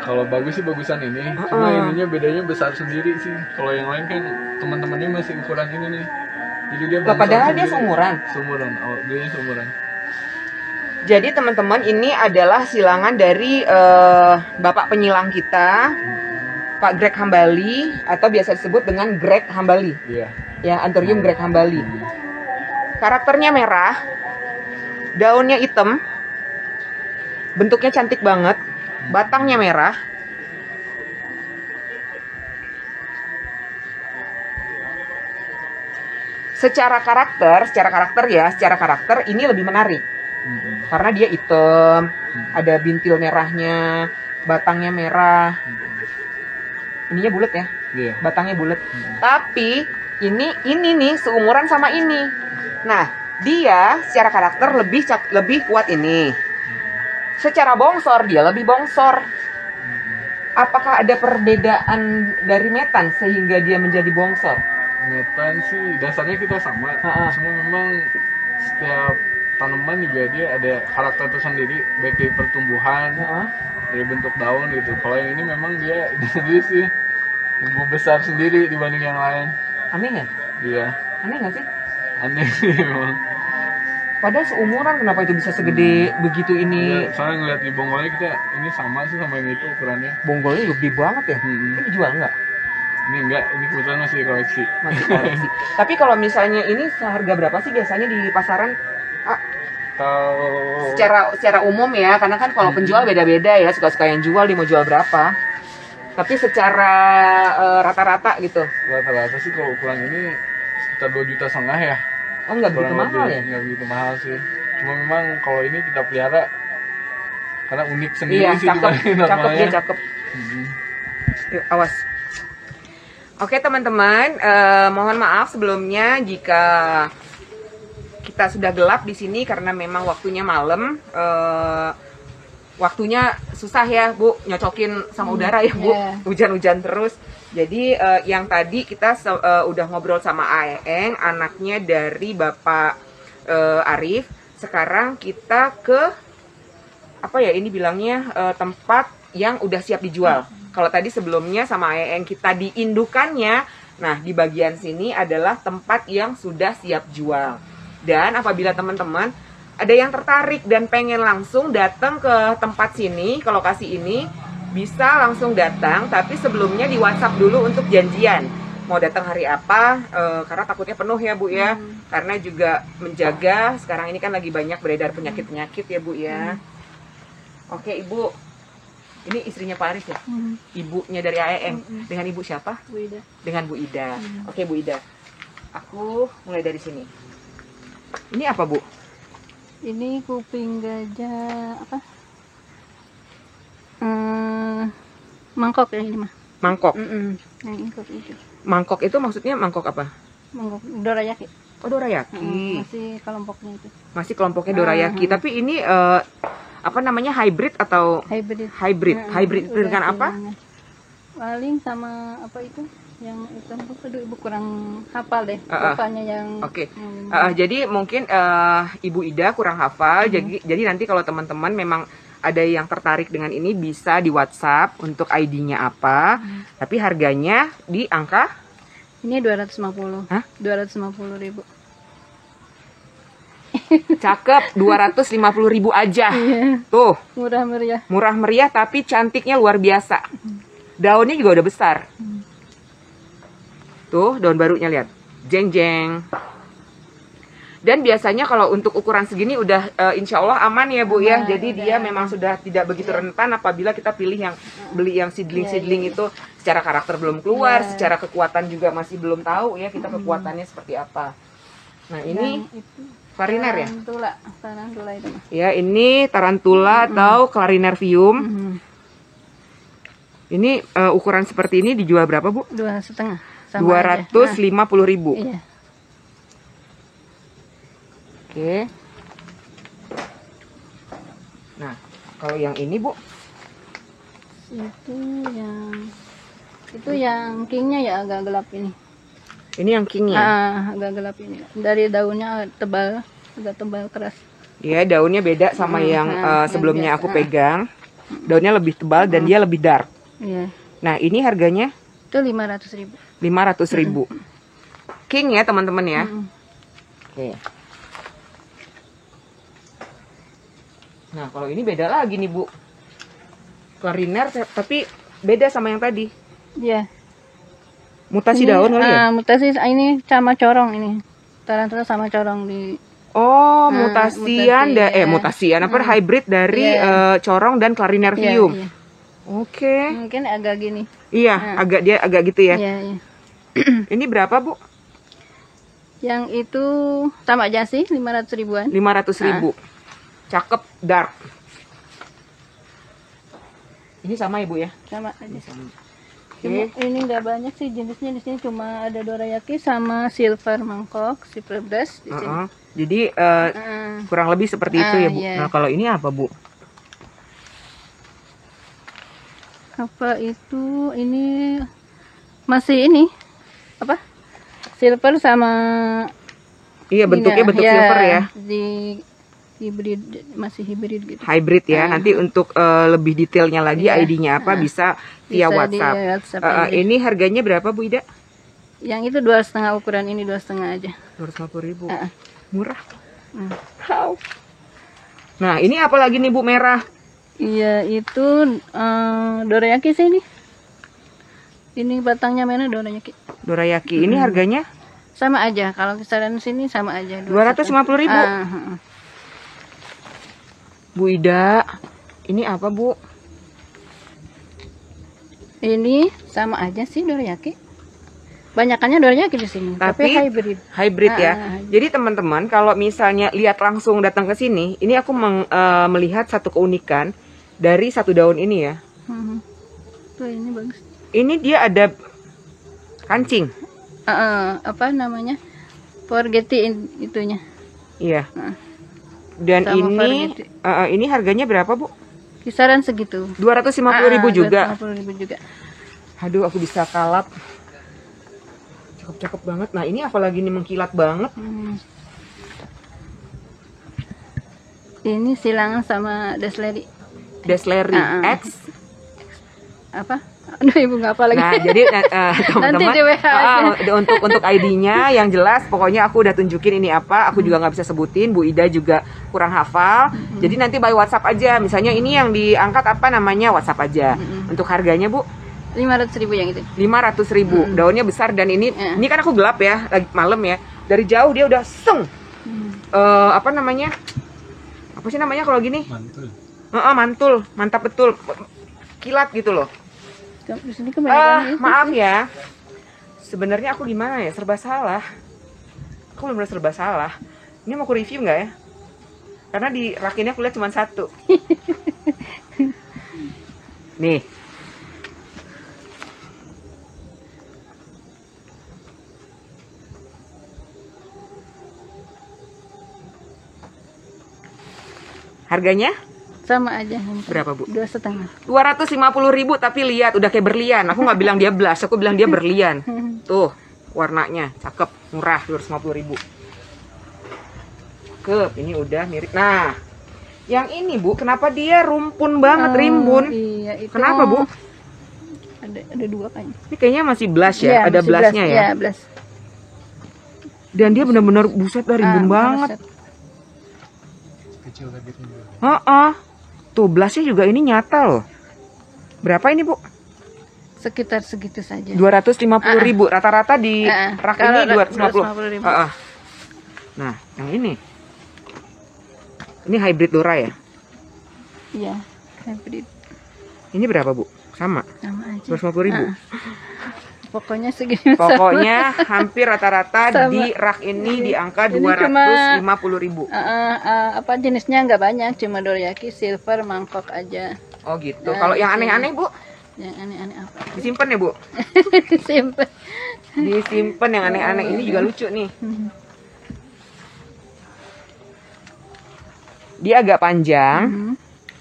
Kalau bagus sih bagusan ini. Cuma ininya bedanya besar sendiri sih. Kalau yang lain kan teman-temannya masih ukuran ini nih. Jadi dia padahal dia seumuran. Seumuran. Oh, dia seumuran. Jadi teman-teman, ini adalah silangan dari Bapak penyilang kita, Pak Greg Hambali, atau biasa disebut dengan Greg Hambali. Iya. Ya, Anthurium Greg Hambali. Karakternya merah, daunnya hitam, bentuknya cantik banget, batangnya merah. Secara karakter ini lebih menarik. Karena dia hitam, ada bintil merahnya, batangnya merah. Ininya bulat ya, batangnya bulat. Tapi ini nih seumuran sama ini. Nah, dia secara karakter lebih kuat ini. Secara bongsor dia lebih bongsor. Apakah ada perbedaan dari metan sehingga dia menjadi bongsor? Metan sih dasarnya kita sama. Cuma memang setiap tanaman juga dia ada karakter tersendiri, baik dari pertumbuhan, dari bentuk daun gitu. Kalau yang ini memang dia sendiri sih tumbuh besar sendiri dibanding yang lain. Aneh ya? Iya. Aneh nggak sih? Aneh sih memang. Padahal seumuran, kenapa itu bisa segede begitu ini? Ya, soalnya ngeliat di bonggolnya kita ini sama sih sama yang itu ukurannya. Bonggolnya gede banget ya? Ini dijual nggak? Ini enggak, ini kebetulan masih koleksi. Masih koleksi. Tapi kalau misalnya ini seharga berapa sih biasanya di pasaran? Kalau secara umum ya, karena kan kalau penjual beda-beda ya, suka-suka yang jual dia mau jual berapa. Tapi secara rata-rata gitu. Rata-rata sih kalau ukuran ini sekitar 2,5 juta ya. Oh, nggak begitu mahal ya? Nggak begitu mahal sih. Cuma memang kalau ini kita pelihara karena unik sendiri sih. Cakep dia cakep. Yuk, awas. Oke teman-teman, mohon maaf sebelumnya jika kita sudah gelap di sini karena memang waktunya malam. Waktunya susah ya Bu, nyocokin sama udara ya Bu, hujan-hujan terus. Jadi yang tadi kita udah ngobrol sama Aeng, anaknya dari Bapak Arif. Sekarang kita ke apa ya ini bilangnya, tempat yang udah siap dijual. Kalau tadi sebelumnya sama Aeng kita di indukannya, nah di bagian sini adalah tempat yang sudah siap jual. Dan apabila teman-teman ada yang tertarik dan pengen langsung datang ke tempat sini, ke lokasi ini, bisa langsung datang, tapi sebelumnya di WhatsApp dulu untuk janjian. Mau datang hari apa, karena takutnya penuh ya Bu ya. Karena juga menjaga, sekarang ini kan lagi banyak beredar penyakit-penyakit ya Bu ya. Oke Ibu, ini istrinya Pak Arif ya? Ibunya dari Aeng. Dengan Ibu siapa? Bu Ida. Dengan Bu Ida. Oke Bu Ida, aku mulai dari sini. Ini apa Bu? Ini kuping gajah apa? Mangkok ya ini mah. Mangkok. Mangkok itu. Mangkok itu maksudnya mangkok apa? Mangkok dorayaki. Oh dorayaki. Masih kelompoknya itu. Masih kelompoknya dorayaki. Tapi ini apa namanya, hybrid atau? Hybrid. Hybrid dengan apa? Paling sama apa itu? Yang itu, aduh Ibu kurang hafal deh. Bapaknya yang. Oke. Jadi mungkin Ibu Ida kurang hafal. Jadi nanti kalau teman-teman memang ada yang tertarik dengan ini bisa di WhatsApp untuk ID-nya apa. Tapi harganya di angka? Ini 250. Hah? 250.000. Cakep, 250.000 aja. Tuh. Murah meriah. Murah meriah tapi cantiknya luar biasa. Daunnya juga udah besar. Tuh, daun barunya lihat. Jeng jeng. Dan biasanya kalau untuk ukuran segini udah insya Allah aman ya Bu ya. Jadi dia memang sudah tidak begitu rentan apabila kita pilih yang beli yang seedling itu secara karakter belum keluar, secara kekuatan juga masih belum tahu ya kita kekuatannya seperti apa. Nah, ini Clariner ya? Tarantula itu. Ya, ini tarantula atau Clarinervium. Ini ukuran seperti ini dijual berapa Bu? 2,5. 250.000. Iya. Oke. Nah, kalau yang ini Bu? Itu yang kingnya ya agak gelap ini. Ini yang kingnya? Agak gelap ini. Dari daunnya tebal, agak tebal keras. Iya, daunnya beda sama yang sebelumnya aku pegang. Daunnya lebih tebal dan dia lebih dark. Iya. Nah, ini harganya? Itu 500.000. 500.000. King ya, teman-teman ya. Oke. Nah, kalau ini beda lagi nih, Bu. Klariner tapi beda sama yang tadi. Iya. Mutasi Ini, daun kali ya? Mutasi ini sama corong ini. Tarantula sama corong di. Oh, mutasian mutasian hybrid dari corong dan clarinervium. Iya. Oke. Mungkin agak gini. Iya, agak gitu ya. Iya. Ini berapa, Bu? Yang itu sama aja sih, 500.000-an. 500.000. Cakep, dark. Ini sama Ibu ya? Sama aja. Sama. Cuma ini nggak banyak sih jenisnya, di sini cuma ada dorayaki sama silver mangkok, silver brush di sini. Jadi kurang lebih seperti itu ya Bu. Iya. Nah kalau ini apa Bu? Apa itu? Ini masih ini apa? Silver sama. Iya bentuknya bentuk silver ya. Di hybrid, masih hybrid gitu. Hybrid ya. Nanti untuk lebih detailnya lagi ID-nya apa bisa via WhatsApp. Ini harganya berapa Bu Ida? Yang itu 2,5 ukuran, ini 2,5 aja. 250.000. Murah. Nah ini apa lagi nih Bu merah? Iya itu dorayaki sih ini. Ini batangnya mana dorayaki? Dorayaki. Ini harganya? Sama aja. Kalau kisaran sini sama aja. 250.000. Bu Ida, ini apa Bu? Ini sama aja sih dorayaki. Banyakannya dorayaki di sini. Tapi hybrid. Hybrid ya. Jadi teman-teman kalau misalnya lihat langsung datang ke sini, ini aku melihat satu keunikan dari satu daun ini ya. Tuh ini bagus. Ini dia ada kancing. Apa namanya? Forgeti itunya. Iya. Dan ini harganya berapa Bu? Kisaran segitu. 250.000 juga. 250.000 juga. Aduh, aku bisa kalap. Cakep-cakep banget. Nah, ini apalagi nih mengkilat banget. Ini silangan sama Desleri. Desleri X. Apa? Aduh, Ibu nggak apa lagi. Nah, jadi teman-teman untuk ID-nya yang jelas pokoknya aku udah tunjukin ini apa, aku juga nggak bisa sebutin, Bu Ida juga kurang hafal. Jadi nanti by WhatsApp aja. Misalnya ini yang diangkat apa namanya, WhatsApp aja. Untuk harganya Bu? 500.000 yang itu. 500.000. Daunnya besar dan ini kan aku gelap ya, lagi malam ya. Dari jauh dia udah seng. Apa namanya? Apa sih namanya kalau gini? Mantul. Mantul, mantap betul. Kilat gitu loh. Di sini kebanyakan maaf ya. Sebenarnya aku gimana ya? Serba salah. Aku benar-benar serba salah. Ini mau aku review nggak ya? Karena di rak ini aku lihat cuma satu. Nih. Harganya? Sama aja. Berapa Bu? 2,5. 250.000 tapi lihat udah kayak berlian. Aku nggak bilang dia blush, aku bilang dia berlian. Tuh warnanya cakep, murah 250.000. Cakep, ini udah mirip. Nah, yang ini Bu, kenapa dia rumpun banget, rimbun? Iya, itu. Kenapa Bu? Ada dua kayaknya. Ini kayaknya masih blush ya, ada blushnya ya. Iya, blush. Dan dia benar-benar buset dah rimbun banget. Kecil lagi juga. Tuh blushnya juga ini nyata loh. Berapa ini Bu? Sekitar segitu saja. 250.000. Rata-rata di rak ini 250. Nah, yang ini. Ini hybrid Dora ya? Iya, hybrid. Ini berapa Bu? Sama? Sama aja. 250.000. Pokoknya segini. Pokoknya hampir rata-rata di rak ini di angka 250.000. Apa jenisnya nggak banyak, cuma dorayaki, silver, mangkok aja. Oh gitu. Kalau yang aneh-aneh Bu? Yang aneh-aneh apa? Disimpan ya Bu? Simpen. Disimpan yang aneh-aneh. Ini juga lucu nih. Dia agak panjang.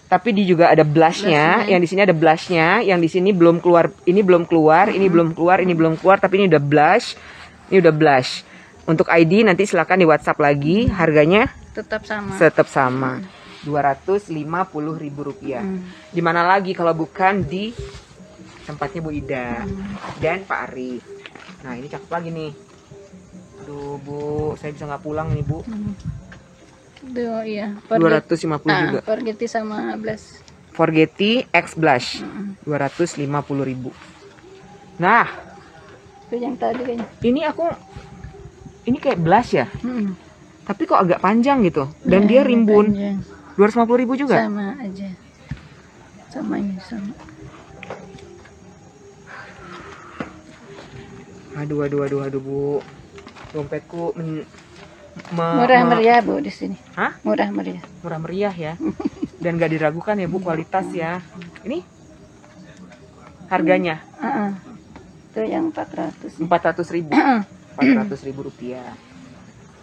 Tapi dia juga ada blushnya, yang di sini ada blushnya, yang di sini belum keluar, ini belum keluar, ini belum keluar, ini belum keluar, tapi ini udah blush, ini udah blush. Untuk ID nanti silakan di WhatsApp lagi, harganya tetap sama. Tetap sama, Rp250.000. Di mana lagi kalau bukan di tempatnya Bu Ida dan Pak Arif. Nah ini cakep lagi nih. Aduh Bu, saya bisa nggak pulang nih Bu. Duh, iya. 250 juga. Forgetty sama blush. Forgetty X blush. 250.000. Nah, Itu yang tadi kayaknya. Ini kayak blush ya. Tapi kok agak panjang gitu. Dan dia rimbun. 250.000 juga. Sama aja. Sama ini sama. Aduh Bu. Dompetku murah meriah Bu di sini. Hah? Murah meriah. Murah meriah ya. Dan gak diragukan ya Bu, kualitas ya. Ini harganya Itu yang 400. 400.000. 400.000 rupiah.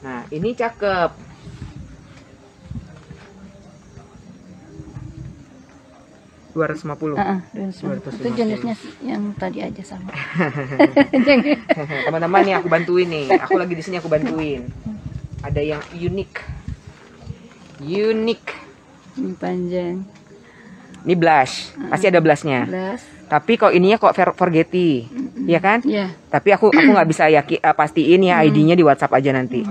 Nah ini cakep. $250. 250. Itu jenisnya yang tadi aja sama. Teman-teman nih aku bantuin nih. Aku lagi di sini aku bantuin. Ada yang unik. Ini Panjang. Ini blush. Pasti ada blushnya. Blush. Tapi kok ininya kok Forgetty. Iya kan? Iya. Tapi aku nggak bisa pastiin ya ID-nya di WhatsApp aja nanti.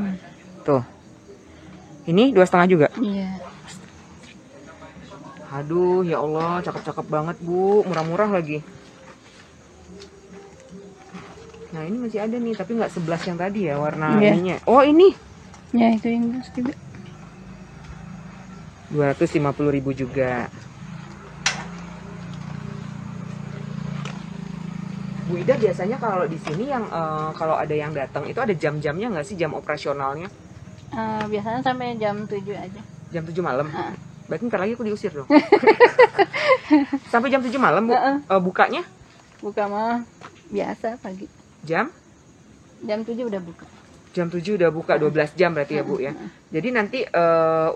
Tuh. Ini 2,5 juga. Iya. Aduh, ya Allah, cakep-cakep banget Bu, murah-murah lagi. Nah ini masih ada nih, tapi nggak 11 yang tadi ya warna ininya. Oh ini. Ya itu yang blush juga. 250.000 juga. Bu Ida biasanya kalau di sini yang kalau ada yang datang itu ada jam-jamnya nggak sih, jam operasionalnya? Biasanya sampai jam 7 aja. Jam 7 malam? Berarti ntar lagi aku diusir dong. Sampai jam 7 malam Bu? Bukanya? Buka mah biasa pagi. Jam 7 udah buka. Jam 7 udah buka, 12 jam berarti ya Bu ya. Jadi nanti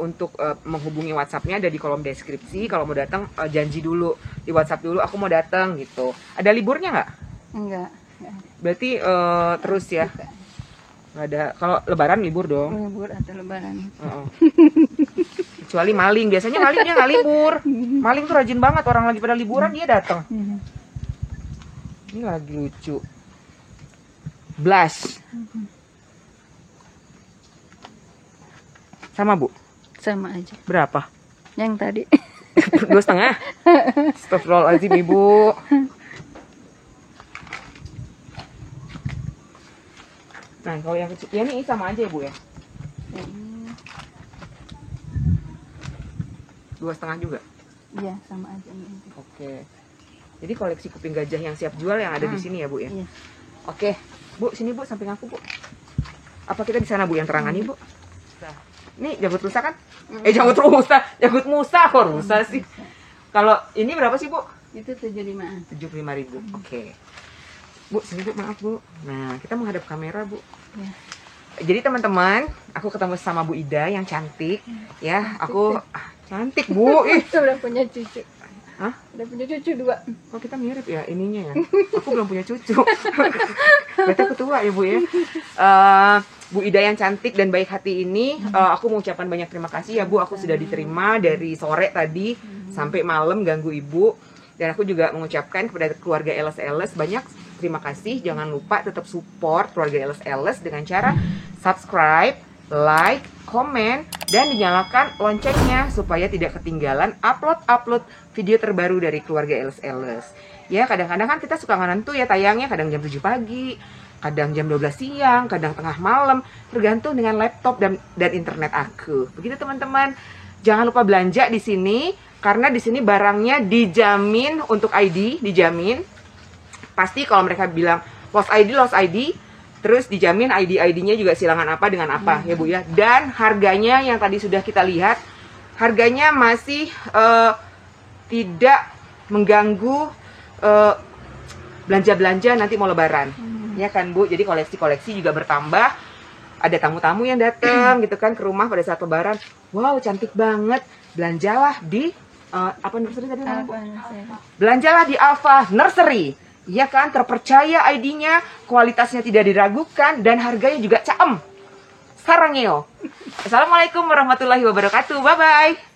untuk menghubungi WhatsApp-nya ada di kolom deskripsi. Kalau mau datang janji dulu di WhatsApp dulu, aku mau datang gitu. Ada liburnya nggak? Enggak. Berarti terus ya? Nggak ada. Kalau Lebaran libur dong. Libur atau Lebaran. Kecuali maling, biasanya malingnya nggak libur. Maling tuh rajin banget, orang lagi pada liburan dia datang. Ini lagi lucu. Blush. Sama Bu? Sama aja. Berapa? Yang tadi. 2,5. Astagfirullahaladzim Ibu. Nah kalau yang kecil, ya ini sama aja ya Bu ya? 2,5 juga? Iya sama aja. Oke. Jadi koleksi kuping gajah yang siap jual yang ada di sini ya Bu ya? Iya. Oke. Bu sini Bu, samping aku Bu. Apa kita di sana Bu yang terangan nih Bu? Ini janggut rusa kan? Janggut rusa. Janggut musa kok rusa sih. Kalau ini berapa sih Bu? Itu 75. 75.000. Oke. Bu, sini Bu, maaf Bu. Nah, kita menghadap kamera Bu. Ya. Jadi teman-teman, aku ketemu sama Bu Ida yang cantik. Ya, aku cantik Bu. Itu udah punya cucu. Hah? Udah punya cucu 2. Oh kita mirip ya ininya ya. Aku belum punya cucu. Berarti aku tua ya Bu ya. Bu Ida yang cantik dan baik hati ini, aku mengucapkan banyak terima kasih ya Bu. Aku sudah diterima dari sore tadi sampai malam ganggu Ibu. Dan aku juga mengucapkan kepada keluarga LS banyak terima kasih. Jangan lupa tetap support keluarga LS dengan cara subscribe, like, komen, dan dinyalakan loncengnya supaya tidak ketinggalan upload video terbaru dari keluarga LS. Ya, kadang-kadang kan kita suka nggak nentu ya tayangnya, kadang jam 7 pagi, kadang jam 12 siang, kadang tengah malam, tergantung dengan laptop dan internet aku. Begitu teman-teman. Jangan lupa belanja di sini karena di sini barangnya dijamin untuk ID, dijamin. Pasti kalau mereka bilang lost ID, terus dijamin ID-ID-nya juga silangan apa dengan apa ya Bu ya. Dan harganya yang tadi sudah kita lihat, harganya masih tidak mengganggu belanja-belanja nanti mau lebaran. Ya kan Bu, jadi koleksi-koleksi juga bertambah. ada tamu-tamu yang datang gitu kan ke rumah pada saat lebaran. Wow, cantik banget. Belanjalah di apa nursery tadi namanya? Belanjalah di Alfa Nursery. Iya kan, terpercaya ID-nya, kualitasnya tidak diragukan dan harganya juga caem. Sarangeo. Assalamualaikum warahmatullahi wabarakatuh. Bye bye.